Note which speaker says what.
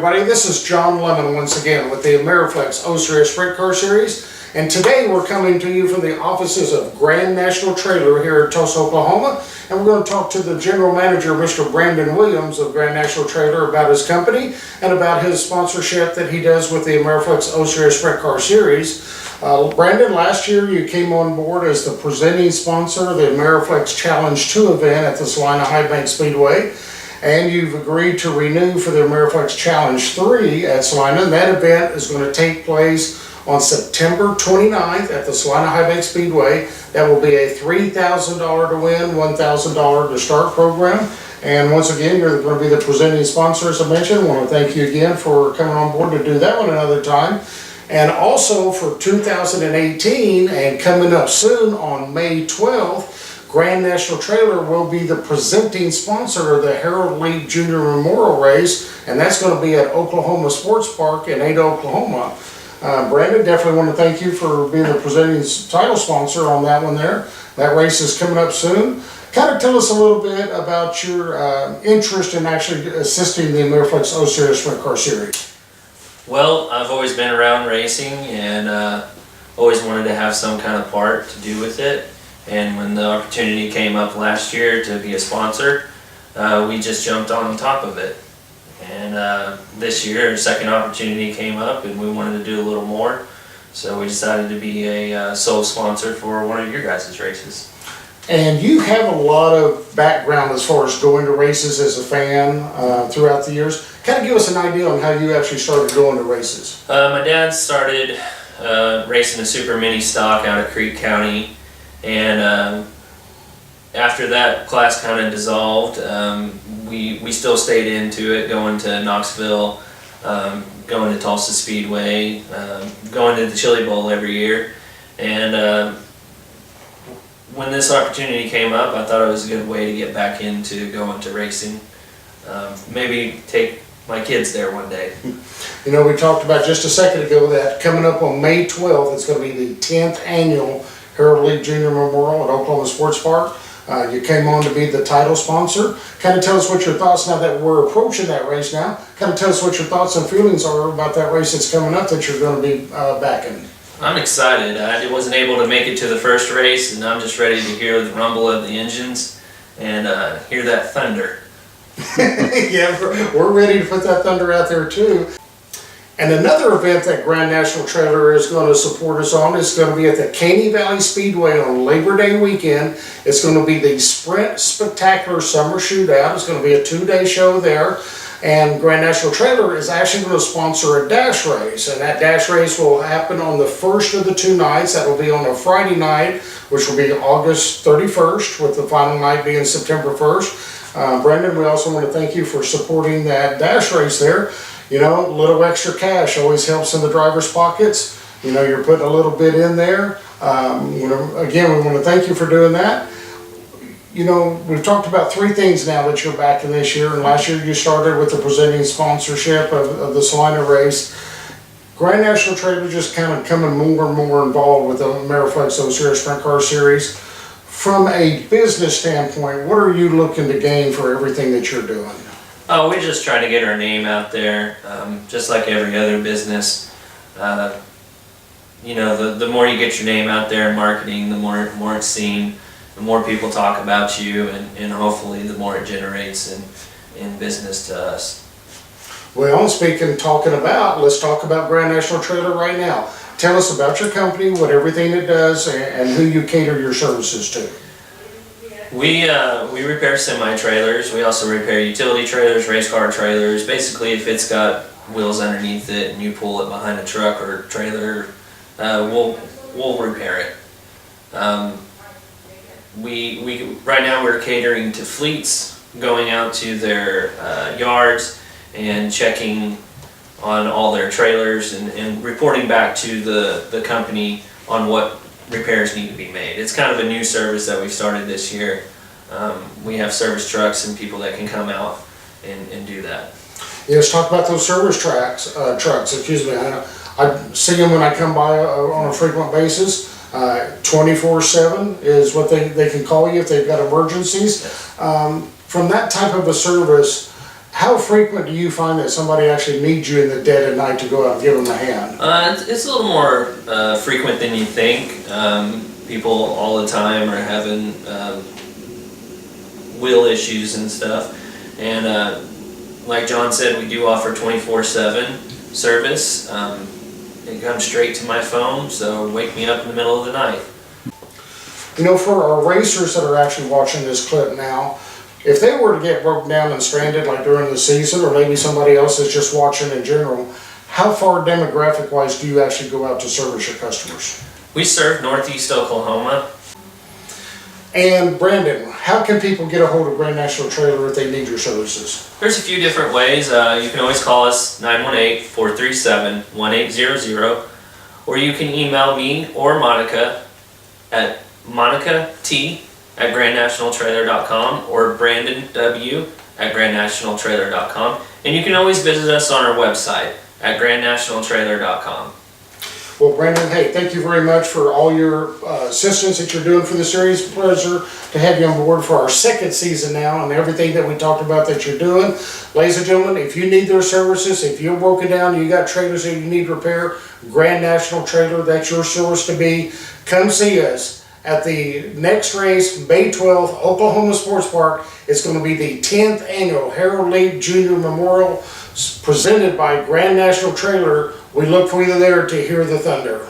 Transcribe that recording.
Speaker 1: everybody. This is John Lemon once again with the Ameriflex O-Series Sprint Car Series. And today we're coming to you from the offices of Grand National Trailer here in Tulsa, Oklahoma. And we're going to talk to the General Manager, Mr. Brandon Williams of Grand National Trailer, about his company and about his sponsorship that he does with the Ameriflex O-Series Sprint Car Series. Brandon, last year you came on board as the presenting sponsor of the Ameriflex Challenge 2 event at the Salina High Bank Speedway. And you've agreed to renew for the Ameriflex Challenge 3 at Salina. And that event is going to take place on September 29th at the Salina High Bank Speedway. That will be a $3,000 to win, $1,000 to start program. And once again, you're going to be the presenting sponsor, as I mentioned. I want to thank you again for coming on board to do that one another time. And also for 2018 and coming up soon on May 12th, Grand National Trailer will be the presenting sponsor of the Harold League Junior Memorial Race, and that's going to be at Oklahoma Sports Park in Ada, Oklahoma. Brandon, definitely want to thank you for being the presenting title sponsor on that one there. That race is coming up soon. Kind of tell us a little bit about your interest in actually assisting the Ameriflex O-Series Sprint Car Series.
Speaker 2: Well, I've always been around racing and always wanted to have some kind of part to do with it. And when the opportunity came up last year to be a sponsor, we just jumped on top of it. And this year, a second opportunity came up and we wanted to do a little more. So we decided to be a sole sponsor for one of your guys' races.
Speaker 1: And you have a lot of background as far as going to races as a fan throughout the years. Kind of give us an idea on how you actually started going to races.
Speaker 2: My dad started racing a super mini stock out of Creek County. And after that class kind of dissolved, we still stayed into it, going to Knoxville, going to Tulsa Speedway, going to the Chili Bowl every year. And when this opportunity came up, I thought it was a good way to get back into going to racing. Maybe take my kids there one day.
Speaker 1: You know, we talked about just a second ago that coming up on May 12th, it's going to be the 10th annual Harold League Junior Memorial at Oklahoma Sports Park. You came on to be the title sponsor. Kind of tell us what your thoughts, now that we're approaching that race now, kind of tell us what your thoughts and feelings are about that race that's coming up that you're going to be backing.
Speaker 2: I'm excited. I wasn't able to make it to the first race, and I'm just ready to hear the rumble of the engines and hear that thunder.
Speaker 1: Yeah, we're ready to put that thunder out there too. And another event that Grand National Trailer is going to support us on is going to be at the Caney Valley Speedway on Labor Day weekend. It's going to be the Sprint Spectacular Summer Shootout. It's going to be a 2-day show there. And Grand National Trailer is actually going to sponsor a dash race. And that dash race will happen on the first of the 2 nights. That will be on a Friday night, which will be August 31st, with the final night being September 1st. Brendan, we also want to thank you for supporting that dash race there. You know, a little extra cash always helps in the driver's pockets. You know, you're putting a little bit in there. You know, again, we want to thank you for doing that. You know, we've talked about 3 things now that you're back in this year. And last year you started with the presenting sponsorship of the Salina race. Grand National Trailer just kind of coming more and more involved with the Ameriflex O-Series Sprint Car Series. From a business standpoint, what are you looking to gain for everything that you're doing?
Speaker 2: Oh, we're just trying to get our name out there, just like every other business. You know, the more you get your name out there in marketing, the more it's seen, the more people talk about you, and hopefully the more it generates in business to us.
Speaker 1: Well, talking about, let's talk about Grand National Trailer right now. Tell us about your company, what everything it does, and who you cater your services to.
Speaker 2: We repair semi-trailers. We also repair utility trailers, race car trailers. Basically, if it's got wheels underneath it and you pull it behind a truck or trailer, we'll repair it. Right now we're catering to fleets, going out to their yards and checking on all their trailers and reporting back to the company on what repairs need to be made. It's kind of a new service that we've started this year. We have service trucks and people that can come out and do that.
Speaker 1: Yeah, let's talk about those service trucks. Excuse me. I see them when I come by on a frequent basis. 24/7 is what they can call you if they've got emergencies. From that type of a service, How frequent do you find that somebody actually needs you in the dead of night to go out and give them a hand?
Speaker 2: It's a little more frequent than you think. People all the time are having wheel issues and stuff. And like John said, we do offer 24/7 service. It comes straight to my phone, so wake me up in the middle of the night.
Speaker 1: You know, for our racers that are actually watching this clip now, if they were to get broken down and stranded like during the season, or maybe somebody else is just watching in general, how far demographic-wise do you actually go out to service your customers?
Speaker 2: We serve Northeast Oklahoma.
Speaker 1: And Brandon, how can people get a hold of Grand National Trailer if they need your services?
Speaker 2: There's a few different ways. You can always call us 918-437-1800, or you can email me or Monica at monicat@grandnationaltrailer.com or brandonw@grandnationaltrailer.com, and you can always visit us on our website at grandnationaltrailer.com.
Speaker 1: Well, Brandon, hey, thank you very much for all your assistance that you're doing for the series. Pleasure to have you on board for our second season now and everything that we talked about that you're doing. Ladies and gentlemen, if you need their services, if you're broken down, you got trailers that you need repair, Grand National Trailer, that's your source to be. Come see us at the next race, May 12th, Oklahoma Sports Park. It's going to be the 10th annual Harold Lee Jr. Memorial presented by Grand National Trailer. We look for you there to hear the thunder.